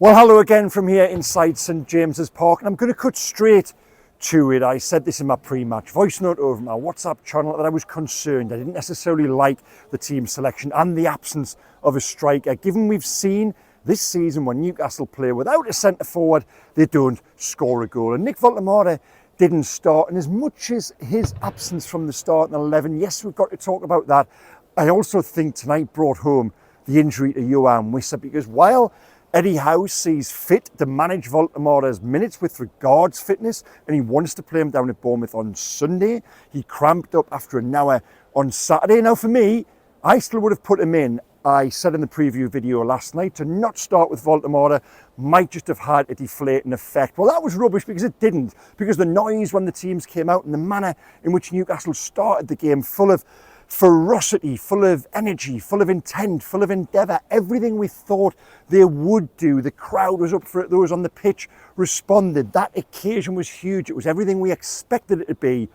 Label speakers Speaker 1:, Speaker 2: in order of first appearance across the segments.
Speaker 1: Well, hello again from here inside St James's Park, and I'm going to cut straight to it. I said this in my pre-match voice note over my WhatsApp channel that I was concerned. I didn't necessarily like the team selection and the absence of a striker, given we've seen this season when Newcastle play without a centre forward, they don't score a goal. And Nick Woltemade didn't start, and as much as his absence from the start in 11, yes, we've got to talk about that. I also think tonight brought home the injury to Johan Wissa, because while Eddie Howe sees fit to manage Woltemade's minutes with regards fitness, and he wants to play him down at Bournemouth on Sunday, he cramped up after an hour on Saturday. Now for me, I still would have put him in. I said in the preview video last night to not start with Woltemade might just have had a deflating effect. Well, that was rubbish, because it didn't, because the noise when the teams came out and the manner in which Newcastle started the game, full of ferocity, full of energy, full of intent, full of endeavour, everything we thought they would do. The crowd was up for it, those on the pitch responded. That occasion was huge. It was everything we expected it to be,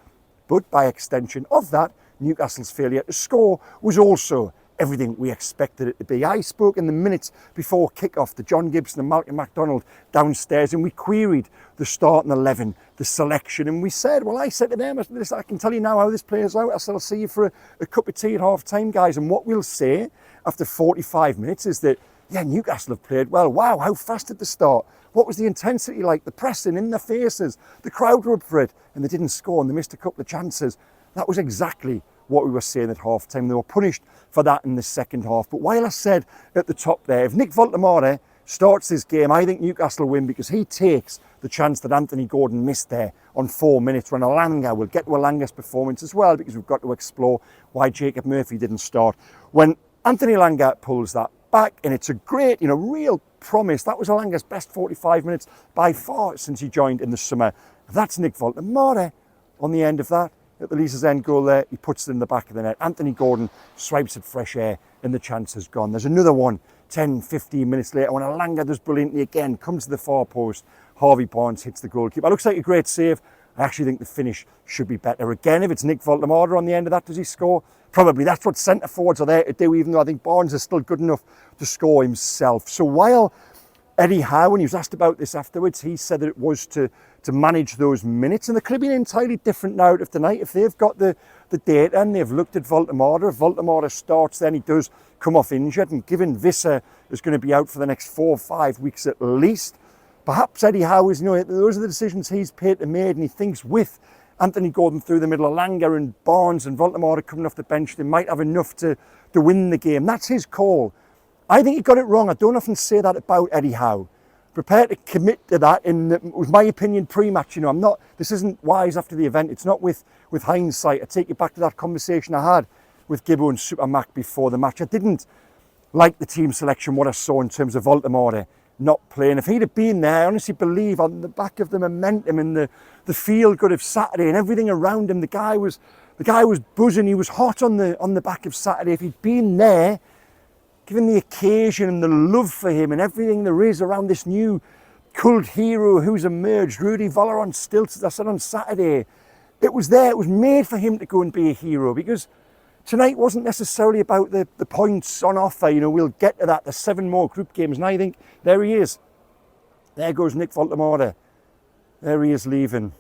Speaker 1: but by extension of that, Newcastle's failure to score was also everything we expected it to be. I spoke in the minutes before kick-off to John Gibson and Malcolm MacDonald downstairs, and we queried the starting 11, the selection, and we said, well, I said to them, I can tell you now how this plays out. I said, I'll see you for a cup of tea at half-time, guys, and what we'll say after 45 minutes is that, yeah, Newcastle have played well. Wow, how fast did they start? What was the intensity like? The pressing in their faces, the crowd were up for it, and they didn't score, and they missed a couple of chances. That was exactly what we were saying at half-time. They were punished for that in the second half. But while I said at the top there, if Nick Woltemade starts this game, I think Newcastle will win, because he takes the chance that Anthony Gordon missed there on 4 minutes when Alanga, we'll get to Alanga's performance as well, because we've got to explore why Jacob Murphy didn't start. When Anthony Alanga pulls that back, and it's a great, real promise. That was Alanga's best 45 minutes by far since he joined in the summer. That's Nick Woltemade on the end of that. At the Leazes end goal there, he puts it in the back of the net. Anthony Gordon swipes at fresh air, and the chance is gone. There's another one 10, 15 minutes later when Alanga does brilliantly again, comes to the far post. Harvey Barnes hits the goalkeeper. Looks like a great save. I actually think the finish should be better. Again, if it's Nick Woltemade on the end of that, does he score? Probably. That's what centre forwards are there to do, even though I think Barnes is still good enough to score himself. So while Eddie Howe, when he was asked about this afterwards, he said that it was to manage those minutes, and there could have been an entirely different narrative tonight if they've got the data and they've looked at Woltemade. If Woltemade starts, then he does come off injured, and given Wissa is going to be out for the next 4 or 5 weeks at least, perhaps Eddie Howe is, those are the decisions he's paid to make, and he thinks with Anthony Gordon through the middle, Alanga and Barnes and Woltemade coming off the bench, they might have enough to win the game. That's his call. I think he got it wrong. I don't often say that about Eddie Howe. Prepared to commit to that, with my opinion pre-match. This isn't wise after the event. It's not with hindsight. I take you back to that conversation I had with Gibbo and Super Mac before the match. I didn't like the team selection, what I saw in terms of Woltemade not playing. If he'd have been there, I honestly believe on the back of the momentum and the feel good of Saturday and everything around him, the guy was buzzing. He was hot on the back of Saturday. If he'd been there, given the occasion and the love for him and everything there is around this new cult hero who's emerged, Rudy Voller on stilts, as I said on Saturday, it was there. It was made for him to go and be a hero, because tonight wasn't necessarily about the points on offer. We'll get to that. There's 7 more group games, and I think there he is. There goes Nick Woltemade. There he is leaving.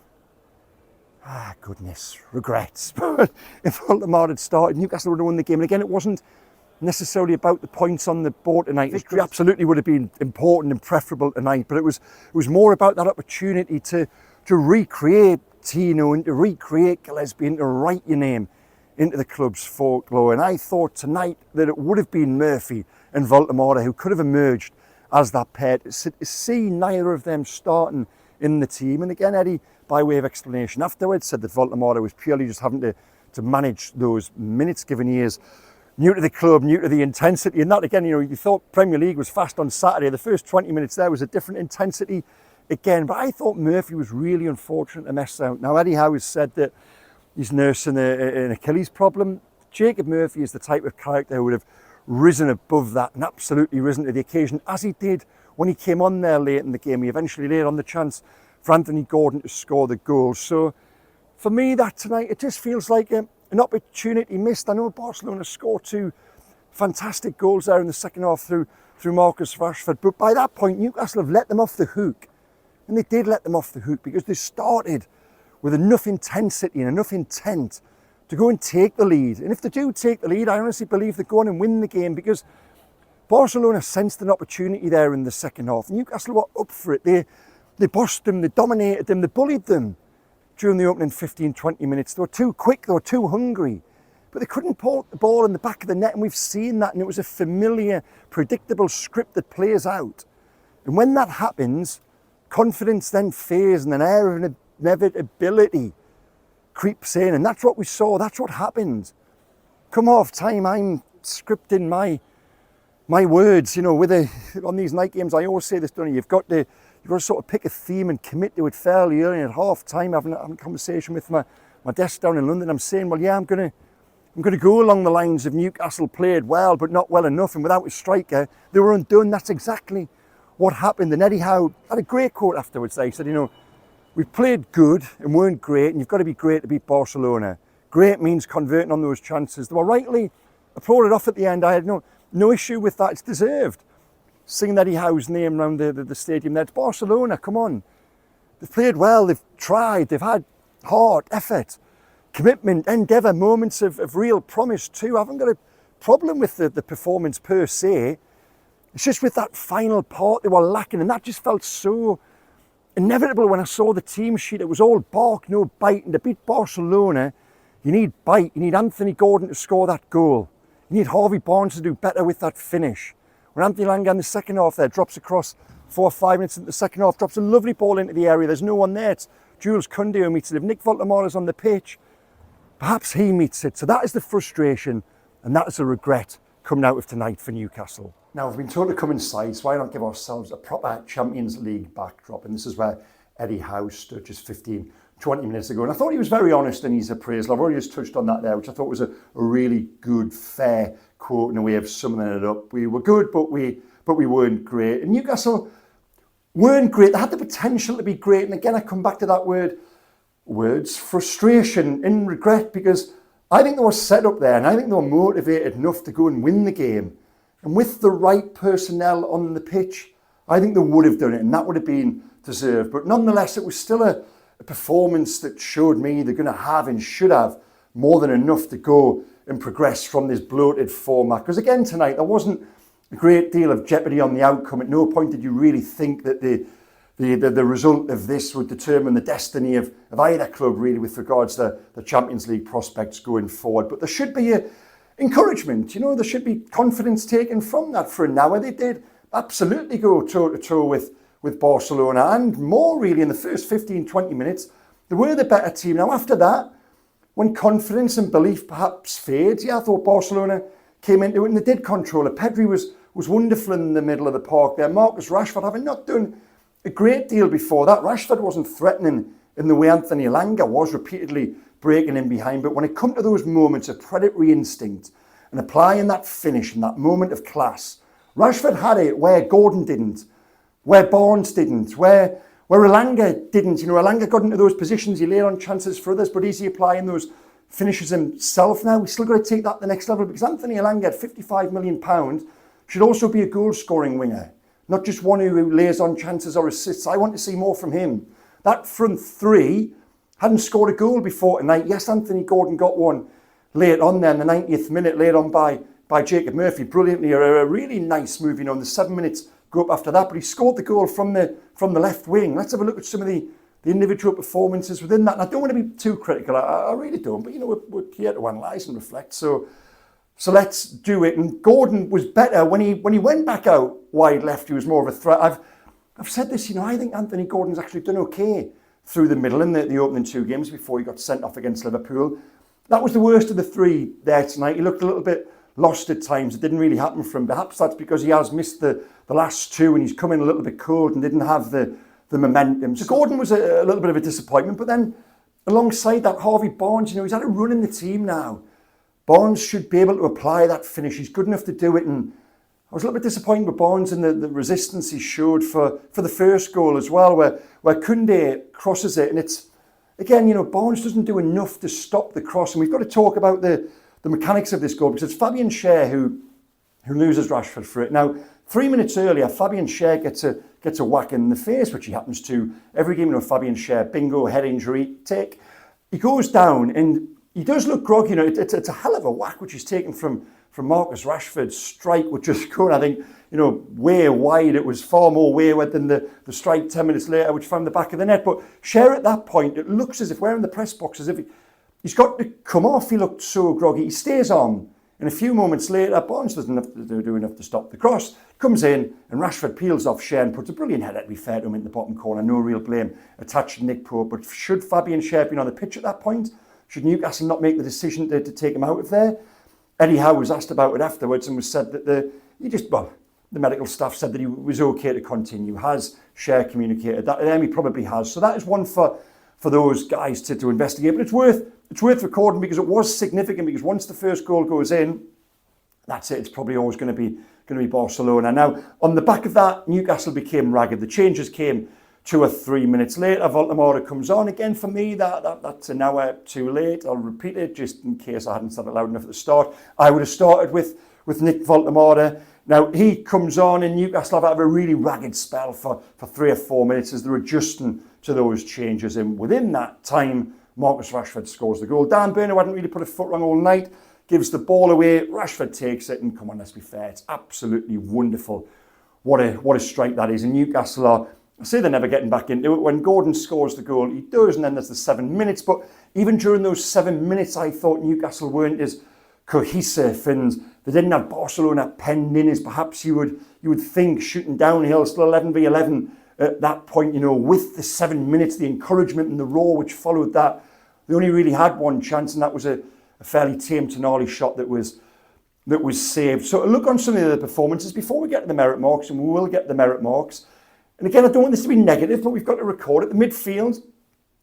Speaker 1: Goodness, regrets. But if Woltemade had started, Newcastle would have won the game. And again, it wasn't necessarily about the points on the board tonight. Victory absolutely would have been important and preferable tonight, but it was more about that opportunity to recreate Tino and to recreate Gillespie and to write your name into the club's folklore. And I thought tonight that it would have been Murphy and Woltemade who could have emerged as that pair. To see neither of them starting in the team. And again, Eddie, by way of explanation afterwards, said that Woltemade was purely just having to manage those minutes, given he is new to the club, new to the intensity. And that, again, you thought Premier League was fast on Saturday. The first 20 minutes there was a different intensity again. But I thought Murphy was really unfortunate to miss out. Now, Eddie Howe has said that he's nursing an Achilles problem. Jacob Murphy is the type of character who would have risen above that and absolutely risen to the occasion, as he did when he came on there late in the game. He eventually laid on the chance for Anthony Gordon to score the goal. So for me, that tonight, it just feels like an opportunity missed. I know Barcelona scored 2 fantastic goals there in the second half through through Marcus Rashford. But by that point, Newcastle have let them off the hook. And they did let them off the hook because they started with enough intensity and enough intent to go and take the lead. And if they do take the lead, I honestly believe they go on and win the game, because Barcelona sensed an opportunity there in the second half. Newcastle were up for it. They bossed them, they dominated them, they bullied them during the opening 15, 20 minutes. They were too quick, they were too hungry. But they couldn't put the ball in the back of the net, and we've seen that, and it was a familiar, predictable script that plays out. And when that happens, confidence then fades, and an air of inevitability creeps in, and that's what we saw, that's what happened. Come half time, I'm scripting my words, you know, on these night games. I always say this, don't you? You've got to sort of pick a theme and commit to it fairly early. At half time, having a conversation with my desk down in London, I'm saying, well, yeah, I'm going to go along the lines of Newcastle played well, but not well enough, and without a striker, they were undone. That's exactly what happened. And Eddie Howe had a great quote afterwards. He said, you know, we've played good and weren't great, and you've got to be great to beat Barcelona. Great means converting on those chances. They were rightly applauded off at the end. I had no issue with that. It's deserved. Singing Eddie Howe's name around the stadium there. It's Barcelona, come on. They've played well, they've tried, they've had heart, effort, commitment, endeavour, moments of real promise too. I haven't got a problem with the performance per se. It's just with that final part they were lacking, and that just felt so inevitable when I saw the team sheet. It was all bark, no bite, and to beat Barcelona, you need bite. You need Anthony Gordon to score that goal. You need Harvey Barnes to do better with that finish. When Anthony Langa in the second half there drops across 4 or 5 minutes into the second half, drops a lovely ball into the area. There's no one there. It's Jules Koundé who meets it. If Nick Woltemade is on the pitch, perhaps he meets it. So that is the frustration, and that is the regret coming out of tonight for Newcastle. Now, we've been told to come inside, so why not give ourselves a proper Champions League backdrop? And this is where Eddie Howe stood just 15, 20 minutes ago. And I thought he was very honest in his appraisal. I've already just touched on that there, which I thought was a really good, fair quote in a way of summing it up. We were good, but we weren't great. And Newcastle weren't great. They had the potential to be great. And again, I come back to that words, frustration and regret, because I think they were set up there, and I think they were motivated enough to go and win the game. And with the right personnel on the pitch, I think they would have done it, and that would have been deserved. But nonetheless, it was still a performance that showed me they're going to have and should have more than enough to go and progress from this bloated format. Because again, tonight, there wasn't a great deal of jeopardy on the outcome. At no point did you really think that the result of this would determine the destiny of either club, really, with regards to the Champions League prospects going forward. But there should be encouragement, you know, there should be confidence taken from that for an hour. They did absolutely go toe-to-toe with Barcelona, and more really in the first 15, 20 minutes. They were the better team. Now, after that, when confidence and belief perhaps fades, I thought Barcelona came into it and they did control it. Pedri was wonderful in the middle of the park there. Marcus Rashford, having not done a great deal before that, Rashford wasn't threatening in the way Anthony Langa was, repeatedly breaking in behind. But when it comes to those moments of predatory instinct and applying that finish and that moment of class, Rashford had it where Gordon didn't, where Barnes didn't, where Elanga didn't. You know, Elanga got into those positions, he laid on chances for others, but is he applying those finishes himself now? We still got to take that to the next level, because Anthony Elanga at £55 million should also be a goal-scoring winger, not just one who lays on chances or assists. I want to see more from him. That front three hadn't scored a goal before tonight. Yes, Anthony Gordon got one late on there in the 90th minute, laid on by Jacob Murphy, brilliantly. A really nice move, you know, in the 7 minutes go up after that. But he scored the goal from the left wing. Let's have a look at some of the individual performances within that. And I don't want to be too critical. I really don't. But, you know, we're here to analyse and reflect. So let's do it. And Gordon was better when he went back out wide left. He was more of a threat. I've said this, you know, I think Anthony Gordon's actually done okay through the middle in the opening 2 games before he got sent off against Liverpool. That was the worst of the 3 there tonight. He looked a little bit lost at times. It didn't really happen for him. Perhaps that's because he has missed the last 2 and he's come in a little bit cold and didn't have the momentum. So Gordon was a little bit of a disappointment. But then alongside that, Harvey Barnes, you know, he's had a run in the team now. Barnes should be able to apply that finish. He's good enough to do it. And I was a little bit disappointed with Barnes and the resistance he showed for the first goal as well, where Koundé crosses it. And it's, again, you know, Barnes doesn't do enough to stop the cross. And we've got to talk about the mechanics of this goal, because it's Fabian Schär who loses Rashford for it. Now, 3 minutes earlier, Fabian Schär gets a whack in the face, which he happens to every game. You know, Fabian Schär, bingo, head injury, take. He goes down and he does look groggy. You know, it's a hell of a whack, which he's taken from Marcus Rashford's strike, which just going, I think, you know, way wide. It was far more wayward than the strike 10 minutes later, which found the back of the net. But Schär at that point, it looks as if we're in the press box, as if he's got to come off. He looked so groggy. He stays on. And a few moments later, Barnes doesn't do enough to stop the cross. Comes in, and Rashford peels off Schär and puts a brilliant header, to be fair to him, in the bottom corner. No real blame attached to Nick Pope. But should Fabian Schär have been on the pitch at that point? Should Newcastle not make the decision to take him out of there? Eddie Howe was asked about it afterwards and was said that the medical staff said that he was okay to continue. Has Schär communicated that to them? He probably has. So that is one for those guys to investigate. But it's worth recording because it was significant, because once the first goal goes in, that's it. It's probably always going to be Barcelona. Now, on the back of that, Newcastle became ragged. The changes came 2 or 3 minutes later. Woltemade comes on. Again, for me, that's an hour too late. I'll repeat it just in case I hadn't said it loud enough at the start. I would have started with Nick Woltemade. Now, he comes on and Newcastle have a really ragged spell for 3 or 4 minutes as they're adjusting to those changes. And within that time, Marcus Rashford scores the goal. Dan Burn, who hadn't really put a foot wrong all night, gives the ball away. Rashford takes it, and come on, let's be fair, it's absolutely wonderful. What a strike that is. And Newcastle are, I say they're never getting back into it. When Gordon scores the goal, he does, and then there's the 7 minutes. But even during those 7 minutes, I thought Newcastle weren't as cohesive, and they didn't have Barcelona penned in as perhaps you would think, shooting downhill, still 11v11 at that point, you know, with the 7 minutes, the encouragement and the roar which followed that. They only really had one chance, and that was a fairly tame Tonali shot that was saved. So to look on some of the other performances before we get to the merit marks, and we will get the merit marks. And again, I don't want this to be negative, but we've got to record it. The midfield,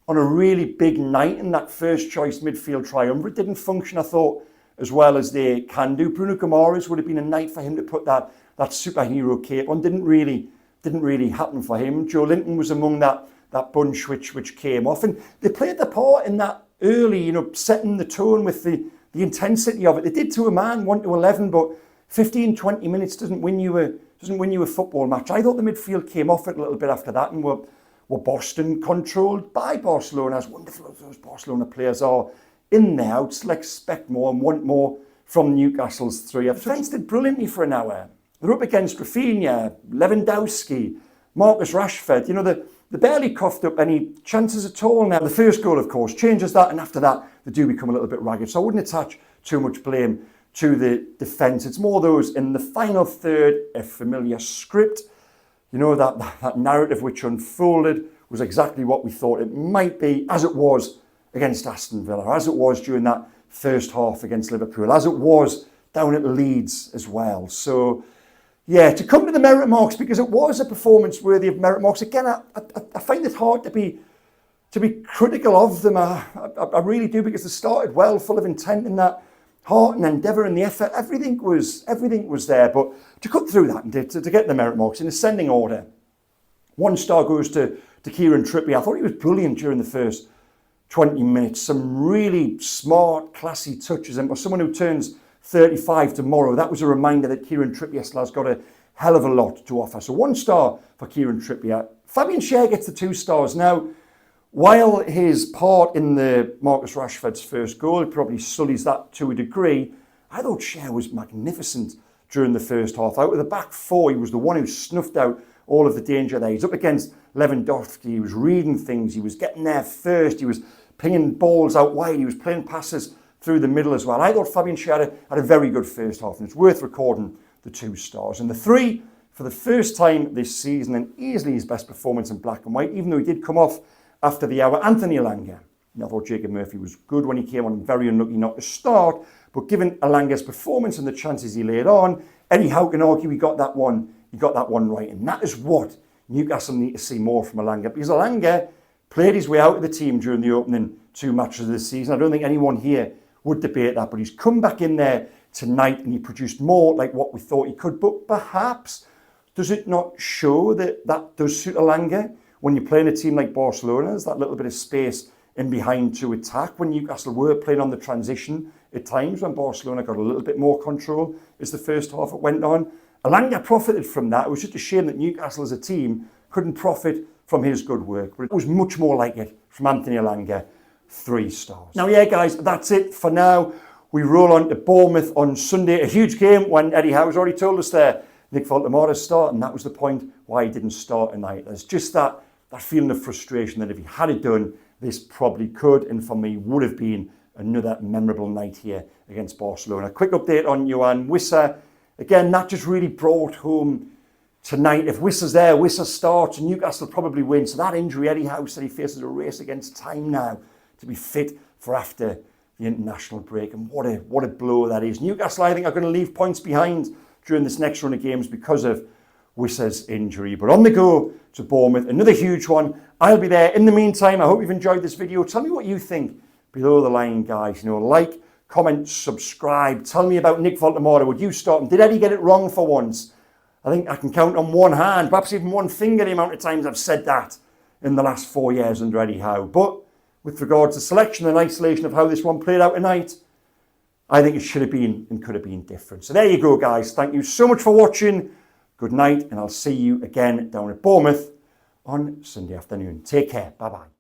Speaker 1: on a really big night in that first choice midfield triumvirate, didn't function, I thought, as well as they can do. Bruno Guimaraes would have been a night for him to put that superhero cape on. Didn't really happen for him. Joe Linton was among that bunch which came off, and they played the part in that early, you know, setting the tone with the intensity of it. They did to a man, 1-11, but 15, 20 minutes doesn't win you a football match. I thought the midfield came off it a little bit after that and were Boston controlled by Barcelona. As wonderful as those Barcelona players are in there, I would still expect more and want more from Newcastle's three. The defence did brilliantly for an hour. They're up against Rafinha, Lewandowski, Marcus Rashford. You know, they barely coughed up any chances at all now. The first goal, of course, changes that, and after that, they do become a little bit ragged. So I wouldn't attach too much blame to the defence. It's more those in the final third, a familiar script. You know, that narrative which unfolded was exactly what we thought it might be, as it was against Aston Villa, as it was during that first half against Liverpool, as it was down at Leeds as well. So, yeah, to come to the merit marks, because it was a performance worthy of merit marks. Again, I find it hard to be critical of them. I really do, because they started well, full of intent in that heart and endeavour and the effort. Everything was there. But to cut through that and to get the merit marks in ascending order, 1 star goes to Kieran Trippier. I thought he was brilliant during the first 20 minutes. Some really smart, classy touches. And for someone who turns 35 tomorrow, that was a reminder that Kieran Trippier still has got a hell of a lot to offer. So 1 star for Kieran Trippier. Fabian Schär gets the 2 stars. Now, while his part in the Marcus Rashford's first goal probably sullies that to a degree, I thought Schär was magnificent during the first half. Out of the back four, he was the one who snuffed out all of the danger there. He's up against Lewandowski. He was reading things. He was getting there first. He was pinging balls out wide. He was playing passes through the middle as well. I thought Fabian Schär had a very good first half, and it's worth recording the 2 stars. And the 3, for the first time this season, and easily his best performance in black and white, even though he did come off after the hour, Anthony Elanga. I thought Jacob Murphy was good when he came on, very unlucky not to start, but given Elanga's performance and the chances he laid on, Eddie Howe can argue he got that one right, and that is what Newcastle need to see more from Elanga, because Elanga played his way out of the team during the opening 2 matches of the season. I don't think anyone here would debate that, but he's come back in there tonight and he produced more like what we thought he could. But perhaps, does it not show that does suit Elanga? When you're playing a team like Barcelona, there's that little bit of space in behind to attack. When Newcastle were playing on the transition at times, when Barcelona got a little bit more control as the first half it went on, Elanga profited from that. It was just a shame that Newcastle as a team couldn't profit from his good work. But it was much more like it from Anthony Elanga, 3 stars. Now, yeah, guys, that's it for now. We roll on to Bournemouth on Sunday. A huge game when Eddie Howe's already told us there, Nick Woltemade start, and that was the point why he didn't start tonight. There's just that feeling of frustration that if he had it done, this probably could, and for me, would have been another memorable night here against Barcelona. Quick update on Yoane Wissa. Again, that just really brought home tonight. If Wissa's there, Wissa starts, and Newcastle probably win. So that injury, Eddie Howe said he faces a race against time now to be fit for after the international break. And what a blow that is. Newcastle, I think, are going to leave points behind during this next run of games because of Wissa's injury. But on the go to Bournemouth, another huge one. I'll be there. In the meantime, I hope you've enjoyed this video. Tell me what you think below the line, guys. Like, comment, subscribe. Tell me about Nick Woltemade. Would you start him? Did Eddie get it wrong for once? I think I can count on one hand, perhaps even one finger, the amount of times I've said that in the last 4 years under Eddie Howe. But with regards to selection and isolation of how this one played out tonight, I think it should have been and could have been different. So there you go, guys. Thank you so much for watching. Good night, and I'll see you again down at Bournemouth on Sunday afternoon. Take care. Bye-bye.